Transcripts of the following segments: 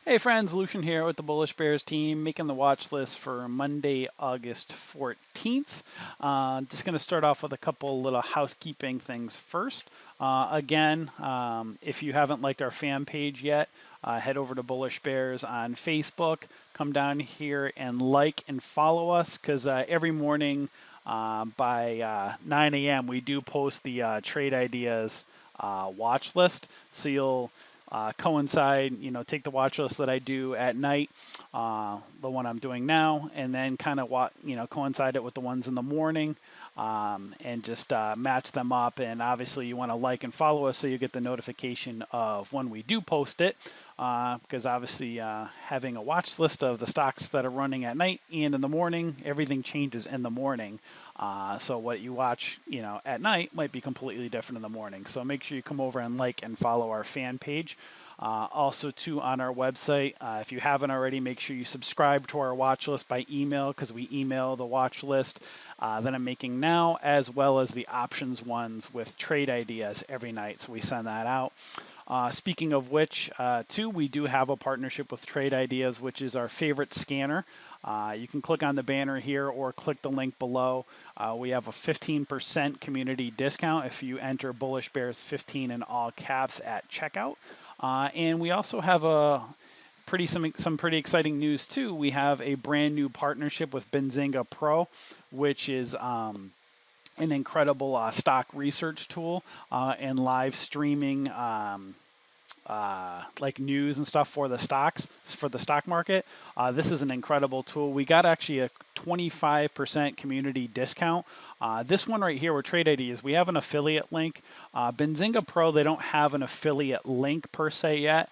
Hey friends, Lucian here with the Bullish Bears team, making the watch list for Monday, August 14th. Just going to start off with a couple little housekeeping things first. If you haven't liked our fan page yet, head over to Bullish Bears on Facebook. Come down here and like and follow us because every morning by 9 a.m. we do post the trade ideas watch list. So you'll coincide, take the watch list that I do at night, the one I'm doing now, and then kind of coincide it with the ones in the morning, and just match them up. And obviously, you want to like and follow us so you get the notification of when we do post it. Because obviously, having a watch list of the stocks that are running at night and in the morning, everything changes in the morning. So what you watch, at night might be completely different in the morning. So make sure you come over and like and follow our fan page. Also, too, on our website, if you haven't already, make sure you subscribe to our watch list by email because we email the watch list that I'm making now, as well as the options ones with trade ideas every night. So we send that out. Speaking of which, too, we do have a partnership with Trade Ideas, which is our favorite scanner. You can click on the banner here or click the link below. We have a 15% community discount if you enter Bullish Bears 15 in all caps at checkout. And we also have some pretty exciting news too. We have a brand new partnership with Benzinga Pro, which is an incredible stock research tool and live streaming like news and stuff for the stock market. This is an incredible tool. We got actually a 25% community discount. This one right here with Trade Ideas, we have an affiliate link. Benzinga Pro, they don't have an affiliate link per se yet.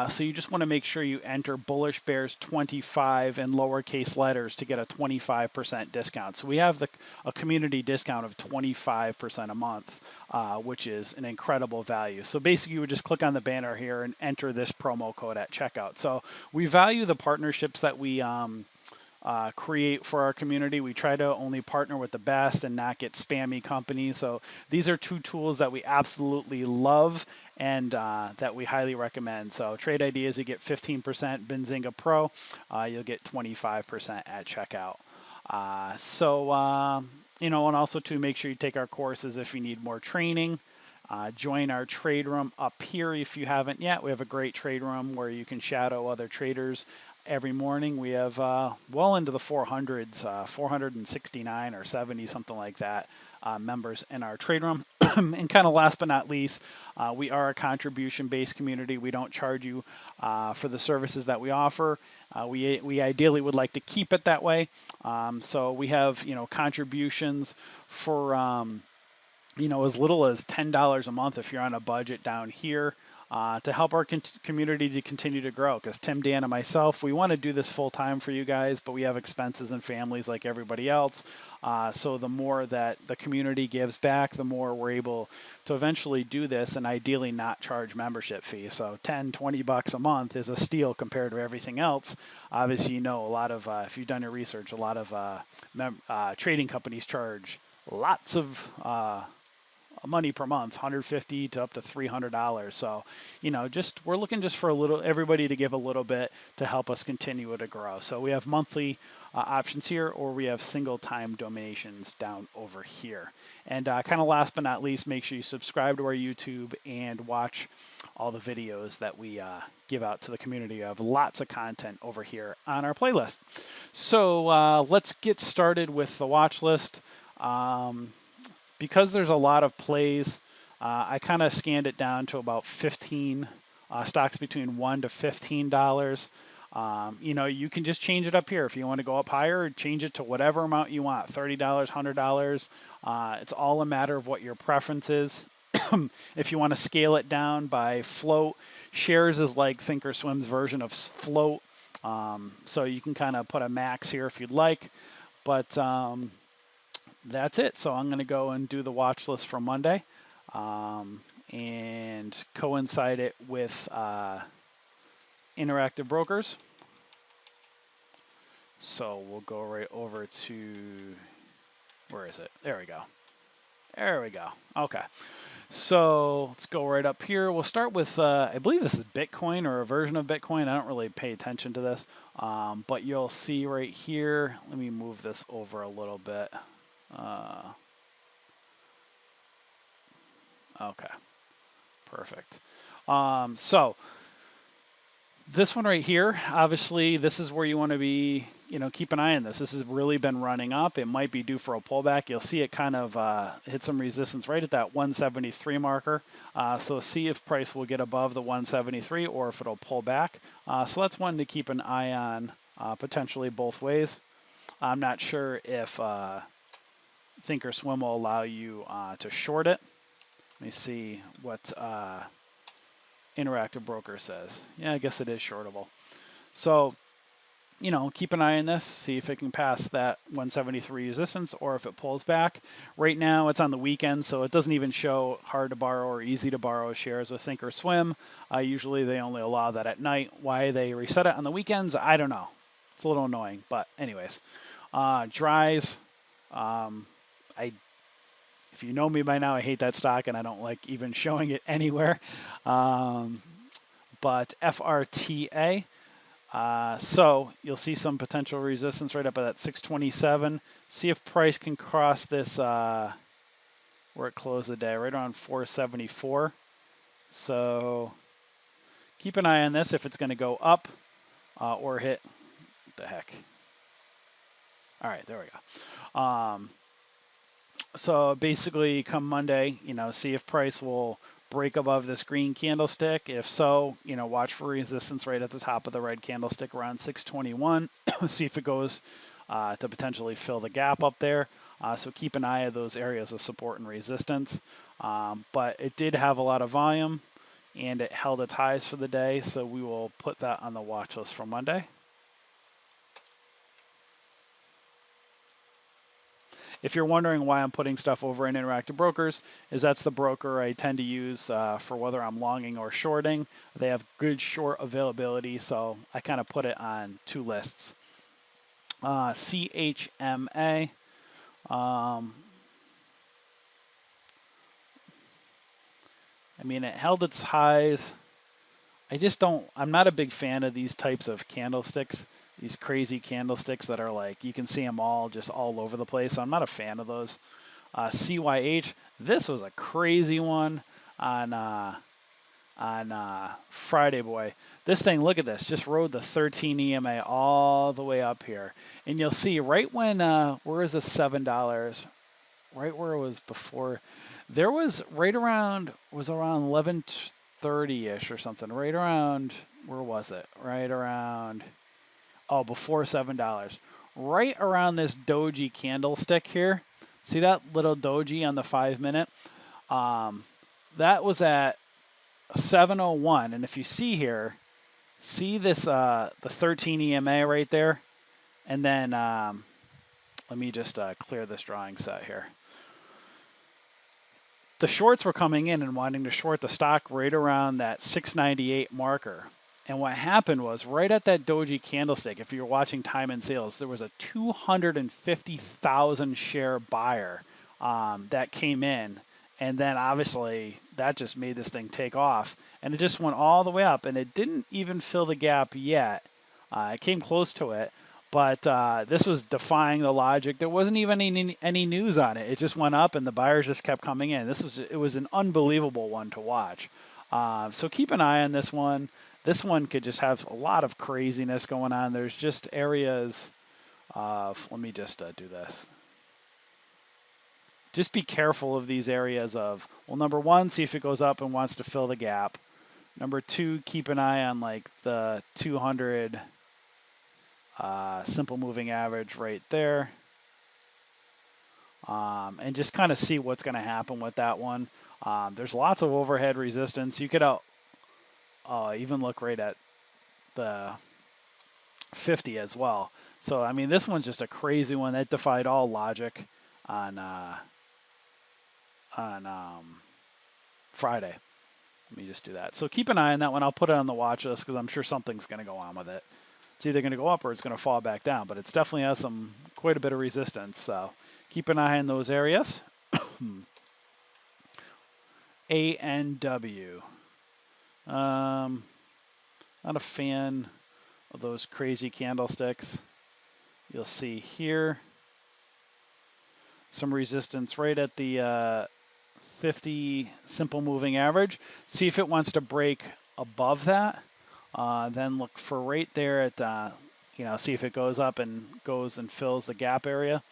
So you just want to make sure you enter Bullish Bears 25 in lowercase letters to get a 25% discount. So we have a community discount of 25% a month, which is an incredible value. So basically, you would just click on the banner here and enter this promo code at checkout. So we value the partnerships that we create for our community. We try to only partner with the best and not get spammy companies. So these are two tools that we absolutely love and that we highly recommend. So Trade Ideas, you get 15%. Benzinga Pro, you'll get 25% at checkout. And also to make sure you take our courses if you need more training. Join our trade room up here if you haven't yet. We have a great trade room where you can shadow other traders every morning. We have well into the 400s, 469 or 70, something like that, members in our trade room. And kind of last but not least, we are a contribution-based community. We don't charge you for the services that we offer. We ideally would like to keep it that way. So we have contributions for as little as $10 a month if you're on a budget down here. To help our community to continue to grow. Because Tim, Dan, and myself, we want to do this full time for you guys, but we have expenses and families like everybody else. So the more that the community gives back, the more we're able to eventually do this and ideally not charge membership fees. So 10, 20 bucks a month is a steal compared to everything else. Obviously, a lot of, if you've done your research, a lot of trading companies charge lots of money per month, $150 to up to $300. So, we're looking just for everybody to give a little bit to help us continue to grow. So we have monthly options here, or we have single time donations down over here. And kind of last but not least, make sure you subscribe to our YouTube and watch all the videos that we give out to the community. We have lots of content over here on our playlist. So let's get started with the watch list. Because there's a lot of plays, I kind of scanned it down to about 15 stocks between $1 to $15. You can just change it up here. If you want to go up higher, change it to whatever amount you want, $30, $100. It's all a matter of what your preference is. If you want to scale it down by float, shares is like ThinkorSwim's version of float. So you can kind of put a max here if you'd like. But that's it. So I'm going to go and do the watch list for Monday and coincide it with Interactive Brokers. So we'll go right over to, where is it? There we go. Okay. So let's go right up here. We'll start with, I believe this is Bitcoin or a version of Bitcoin. I don't really pay attention to this, but you'll see right here. Let me move this over a little bit. Okay, perfect. So this one right here, obviously, this is where you want to be, keep an eye on this. This has really been running up. It might be due for a pullback. You'll see it kind of hit some resistance right at that 173 marker. So see if price will get above the 173 or if it'll pull back. So that's one to keep an eye on, potentially both ways. I'm not sure if ThinkorSwim will allow you to short it. Let me see what Interactive Broker says. Yeah, I guess it is shortable. So, keep an eye on this, see if it can pass that 173 resistance or if it pulls back. Right now, it's on the weekend, so it doesn't even show hard to borrow or easy to borrow shares with ThinkorSwim. Usually, they only allow that at night. Why they reset it on the weekends, I don't know. It's a little annoying, but anyways. Dries, if you know me by now, I hate that stock and I don't like even showing it anywhere. But FRTA, so you'll see some potential resistance right up at that 627. See if price can cross this, where it closed the day, right around 474. So keep an eye on this if it's going to go up or hit. What the heck? All right, there we go. So basically, come Monday, see if price will break above this green candlestick. If so, watch for resistance right at the top of the red candlestick around 621. See if it goes to potentially fill the gap up there. So keep an eye on those areas of support and resistance. But it did have a lot of volume, and it held its highs for the day. So we will put that on the watch list for Monday. If you're wondering why I'm putting stuff over in Interactive Brokers, is that's the broker I tend to use for whether I'm longing or shorting. They have good short availability, so I kind of put it on two lists. CHMA. It held its highs. I'm not a big fan of these types of candlesticks. These crazy candlesticks that are like, you can see them all just all over the place. So I'm not a fan of those. CYH, this was a crazy one on Friday, boy. This thing, look at this, just rode the 13 EMA all the way up here. And you'll see right when, where is the $7? Right where it was before. There was right around, was around 11:30-ish or something. Right around, where was it? Right around... Oh, before $7. Right around this doji candlestick here. See that little doji on the 5-minute? That was at 7:01. And if you see here, see this, the 13 EMA right there? And then, let me just clear this drawing set here. The shorts were coming in and wanting to short the stock right around that 698 marker. And what happened was right at that doji candlestick, if you're watching time and sales, there was a 250,000 share buyer that came in. And then obviously that just made this thing take off. And it just went all the way up. And it didn't even fill the gap yet. It came close to it. But this was defying the logic. There wasn't even any news on it. It just went up and the buyers just kept coming in. It was an unbelievable one to watch. So keep an eye on this one. This one could just have a lot of craziness going on. There's just areas of, let me just do this. Just be careful of these areas of, well, number one, see if it goes up and wants to fill the gap. Number two, keep an eye on like the 200 simple moving average right there. And just kind of see what's going to happen with that one. There's lots of overhead resistance. You could even look right at the 50 as well. So, this one's just a crazy one that defied all logic on Friday. Let me just do that. So keep an eye on that one. I'll put it on the watch list because I'm sure something's going to go on with it. It's either going to go up or it's going to fall back down, but it's definitely has quite a bit of resistance. So keep an eye on those areas. ANW. Not a fan of those crazy candlesticks. You'll see here some resistance right at the 50 simple moving average. See if it wants to break above that. Then look for right there at, see if it goes up and goes and fills the gap area.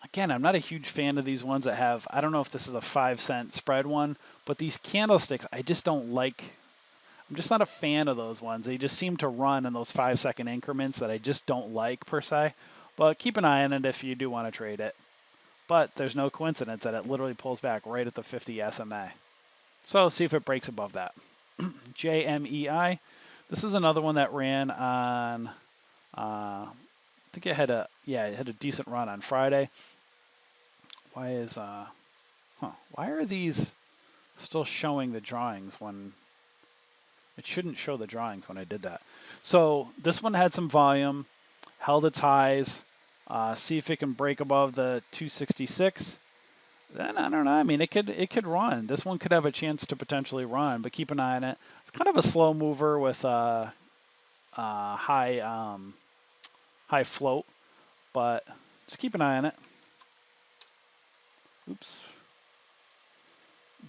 Again, I'm not a huge fan of these ones that have, I don't know if this is a 5-cent spread one, but these candlesticks, I just don't like. I'm just not a fan of those ones. They just seem to run in those 5-second increments that I just don't like per se. But keep an eye on it if you do want to trade it. But there's no coincidence that it literally pulls back right at the 50 SMA. So see if it breaks above that. JMEI. This is another one that ran on, I think it had a decent run on Friday. Why are these still showing the drawings when it shouldn't show the drawings when I did that? So this one had some volume, held its highs. See if it can break above the 266. Then I don't know. I mean, it could run. This one could have a chance to potentially run, but keep an eye on it. It's kind of a slow mover with high float, but just keep an eye on it. Oops.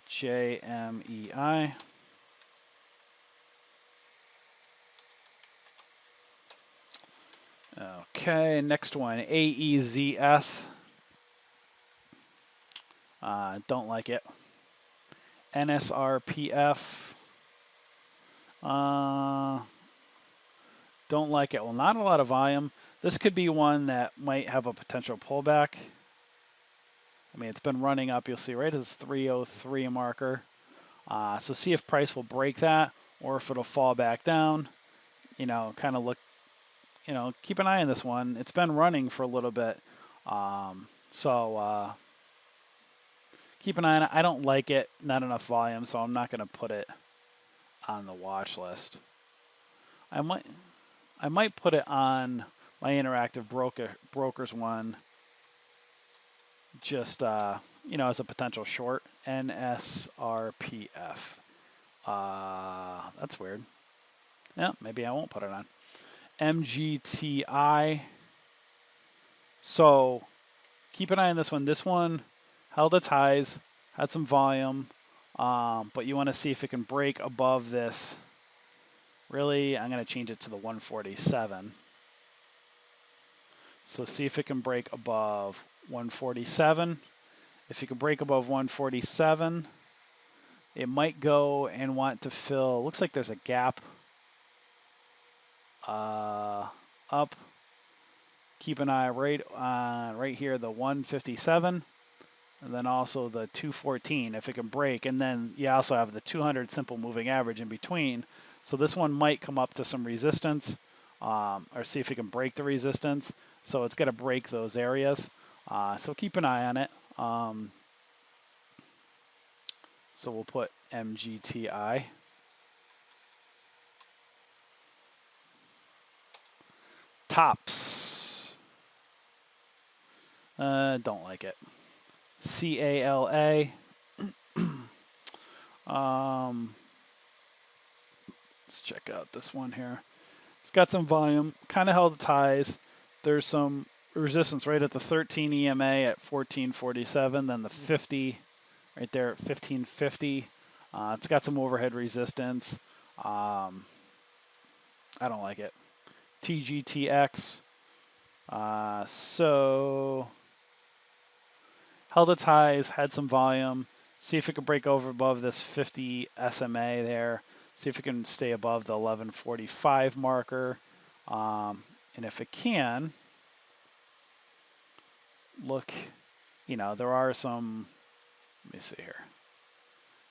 JMEI. Okay, next one, AEZS. Don't like it. NSRPF. Don't like it. Well, not a lot of volume. This could be one that might have a potential pullback. I mean, it's been running up. You'll see right as 303 marker. So see if price will break that or if it'll fall back down. Kind of look, keep an eye on this one. It's been running for a little bit. Keep an eye on it. I don't like it. Not enough volume, so I'm not going to put it on the watch list. I might put it on my interactive brokers one. Just as a potential short. NSRPF. That's weird. Yeah, maybe I won't put it on. MGTI. So keep an eye on this one. This one held its highs, had some volume, but you want to see if it can break above this. Really, I'm going to change it to the 147. So see if it can break above 147. If you can break above 147, it might go and want to fill. Looks like there's a gap up. Keep an eye right here, the 157, and then also the 214 if it can break. And then you also have the 200 simple moving average in between. So this one might come up to some resistance, or see if it can break the resistance. So it's got to break those areas. So keep an eye on it. So we'll put MGTI. Tops. Don't like it. CALA. Let's check out this one here. It's got some volume, kind of held its highs. There's some resistance right at the 13 EMA at 1447, then the 50 right there at 1550. It's got some overhead resistance. I don't like it. TGTX. So held its highs, had some volume. See if it can break over above this 50 SMA there. See if it can stay above the 1145 marker. And if it can, look, there are some, let me see here.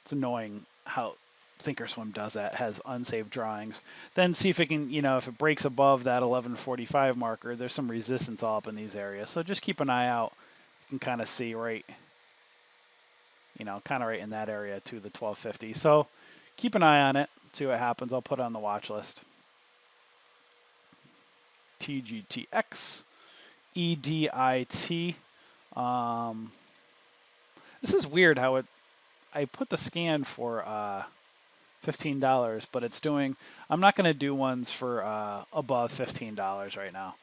It's annoying how ThinkorSwim does that, has unsaved drawings. Then see if it can, if it breaks above that 1145 marker, there's some resistance all up in these areas. So just keep an eye out. You can kind of see right, kind of right in that area to the 1250. So keep an eye on it, see what happens. I'll put it on the watch list. TGTX, EDIT. This is weird how I put the scan for $15, but it's doing. I'm not going to do ones for above $15 right now,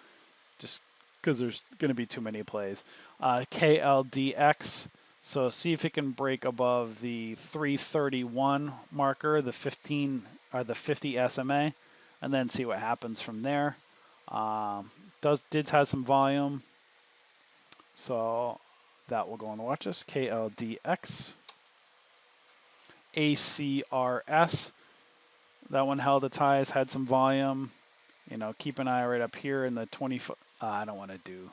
just because there's going to be too many plays. KLDX. So see if it can break above the 331 marker, the 15 or the 50 SMA, and then see what happens from there. Did have some volume, so that will go on the watch list. KLDX. ACRS. That one held its highs, had some volume. You know, keep an eye right up here in the 20 foot. I don't want to do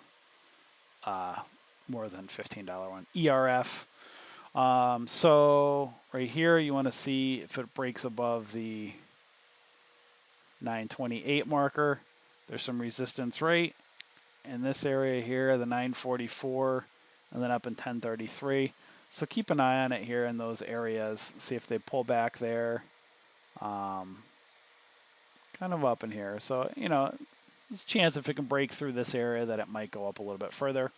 more than $15 one. ERF. So right here, you want to see if it breaks above the 928 marker. There's some resistance right in this area here, the 944, and then up in 1033. So keep an eye on it here in those areas. See if they pull back there. Kind of up in here. So, you know, there's a chance if it can break through this area that it might go up a little bit further.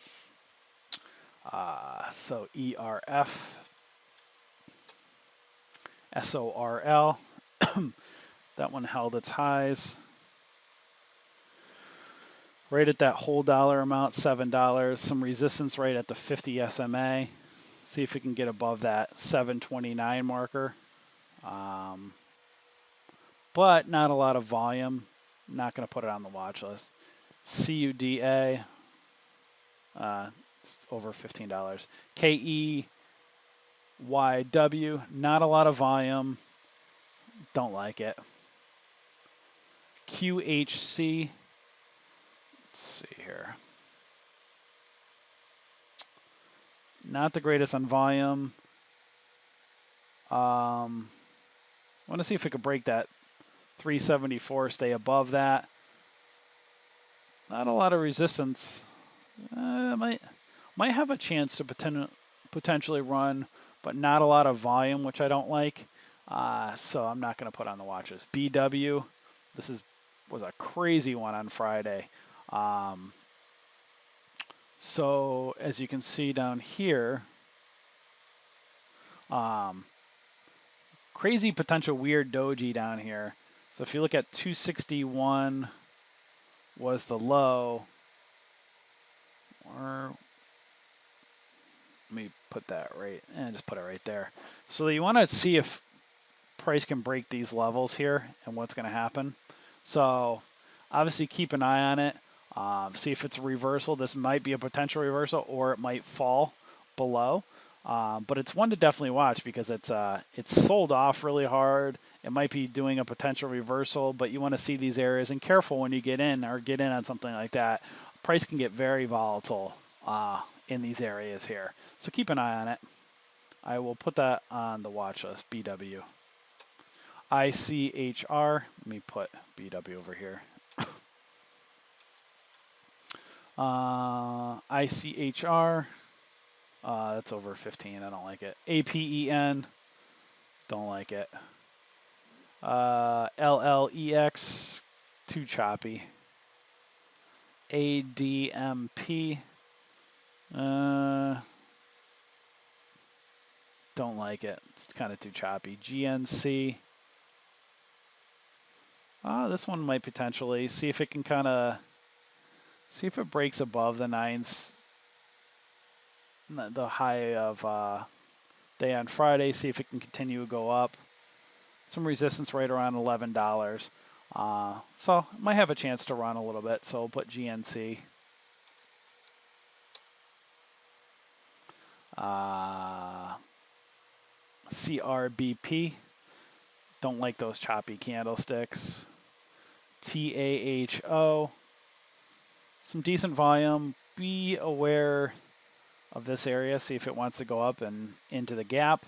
So ERF. SORL. That one held its highs. Right at that whole dollar amount, $7. Some resistance right at the 50 SMA. See if we can get above that 729 marker. But not a lot of volume. Not going to put it on the watch list. CUDA, it's over $15. KEYW, not a lot of volume. Don't like it. QHC, let's see here. Not the greatest on volume. I want to see if it could break that 374, stay above that. Not a lot of resistance. Might have a chance to potentially run, but not a lot of volume, which I don't like. So I'm not going to put on the watches. BW, this was a crazy one on Friday. So as you can see down here, crazy potential weird doji down here. So if you look at 261 was the low, or let me put that right, and just put it right there. So you want to see if price can break these levels here and what's going to happen. So obviously keep an eye on it. See if it's a reversal. This might be a potential reversal, or it might fall below. But it's one to definitely watch because it's sold off really hard. It might be doing a potential reversal, but you want to see these areas and careful when you get in on something like that. Price can get very volatile in these areas here. So keep an eye on it. I will put that on the watch list, BW. ICHR, let me put BW over here. ICHR, that's over 15, I don't like it. APEN, don't like it. LLEX, too choppy. ADMP, don't like it. It's kind of too choppy. GNC, this one might potentially. See if it can kind of, see if it breaks above the nines, the high of day on Friday. See if it can continue to go up. Some resistance right around $11. So it might have a chance to run a little bit. So we'll put GNC. CRBP. Don't like those choppy candlesticks. TAHO. Some decent volume. Be aware of this area. See if it wants to go up and into the gap.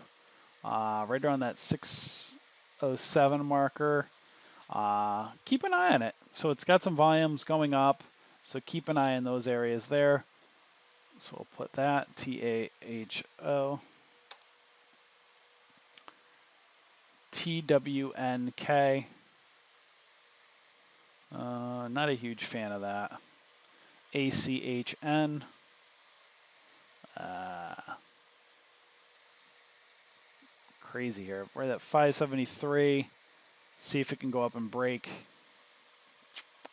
Right around that 607 marker. Keep an eye on it. So it's got some volumes going up. So keep an eye on those areas there. So we'll put that, TAHO. TWNK. Not a huge fan of that. ACHN. Crazy here. We're at 573. See if it can go up and break.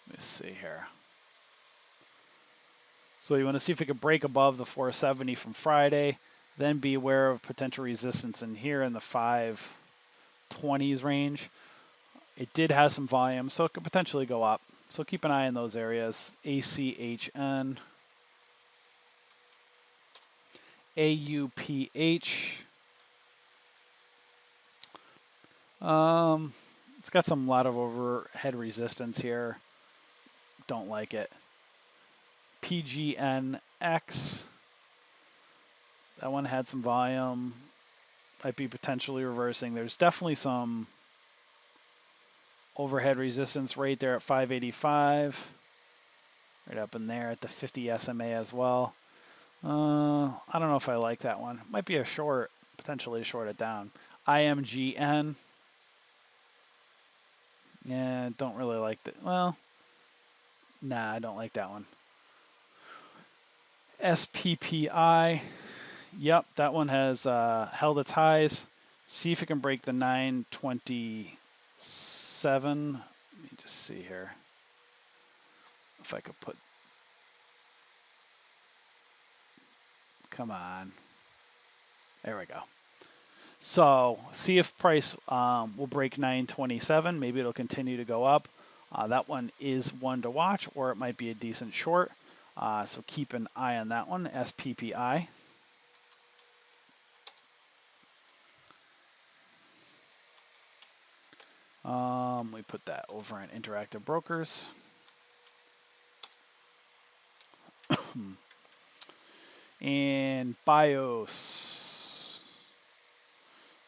Let me see here. So you want to see if it can break above the 470 from Friday. Then be aware of potential resistance in here in the 520s range. It did have some volume, so it could potentially go up. So keep an eye on those areas. ACHN. AUPH. It's got some lot of overhead resistance here. Don't like it. PGNX. That one had some volume. Might be potentially reversing. There's definitely some overhead resistance right there at 585. Right up in there at the 50 SMA as well. I don't know if I like that one. Might be a short, potentially short it down. IMGN. Yeah, don't really like that. Well, nah, I don't like that one. SPPI. Yep, that one has held its highs. See if it can break the 927. Let me just see here. If I could put... Come on. There we go. So see if price will break 927. Maybe it'll continue to go up. That one is one to watch, or it might be a decent short. So keep an eye on that one, SPPI. We put that over in Interactive Brokers. And BIOS.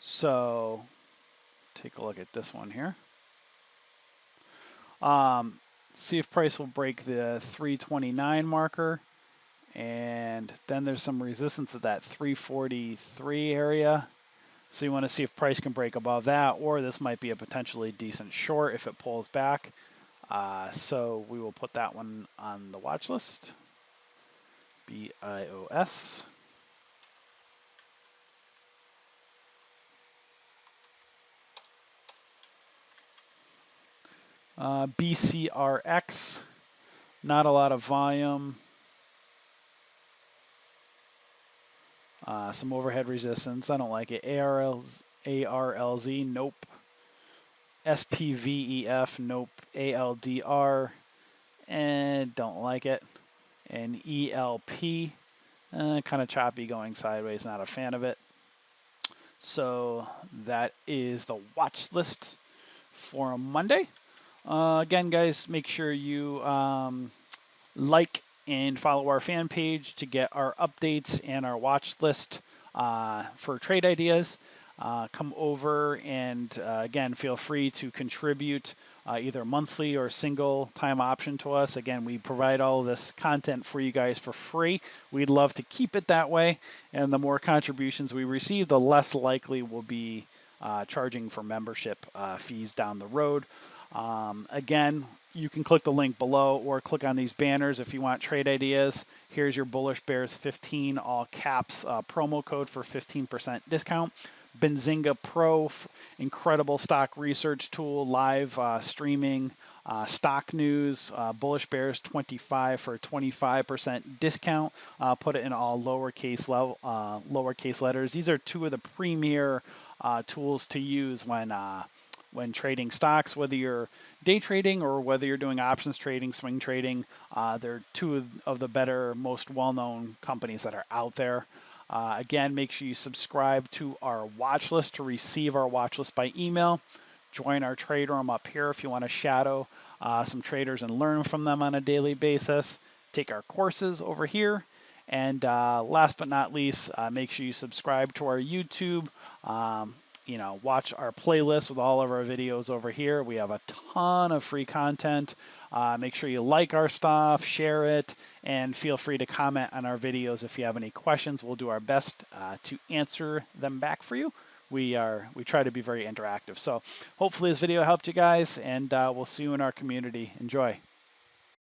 So take a look at this one here. See if price will break the 329 marker. And then there's some resistance at that 343 area. So you want to see if price can break above that, or this might be a potentially decent short if it pulls back. So we will put that one on the watch list. BIOS. BCRX. Not a lot of volume. Some overhead resistance. I don't like it. ARLZ. Nope. SPVEF. Nope. ALDR. And don't like it. And ELP. Kind of choppy going sideways. Not a fan of it. So that is the watch list for Monday. Again, guys, make sure you like and follow our fan page to get our updates and our watch list for trade ideas. Come over and, again, feel free to contribute either monthly or single time option to us. Again, we provide all of this content for you guys for free. We'd love to keep it that way. And the more contributions we receive, the less likely we'll be charging for membership fees down the road. Again, you can click the link below or click on these banners if you want trade ideas. Here's your Bullish Bears 15 all caps promo code for 15% discount. Benzinga Pro, incredible stock research tool, live streaming stock news. Bullish Bears 25 for a 25% discount. Put it in all lowercase letters. These are two of the premier tools to use when trading stocks, whether you're day trading or whether you're doing options trading, swing trading. They're two of the better, most well-known companies that are out there. Again, make sure you subscribe to our watch list to receive our watch list by email. Join our trade room up here if you want to shadow some traders and learn from them on a daily basis. Take our courses over here. And last but not least, make sure you subscribe to our YouTube. Watch our playlist with all of our videos over here. We have a ton of free content. Make sure you like our stuff, share it, and feel free to comment on our videos if you have any questions. We'll do our best to answer them back for you. We try to be very interactive. So hopefully this video helped you guys, and we'll see you in our community. Enjoy.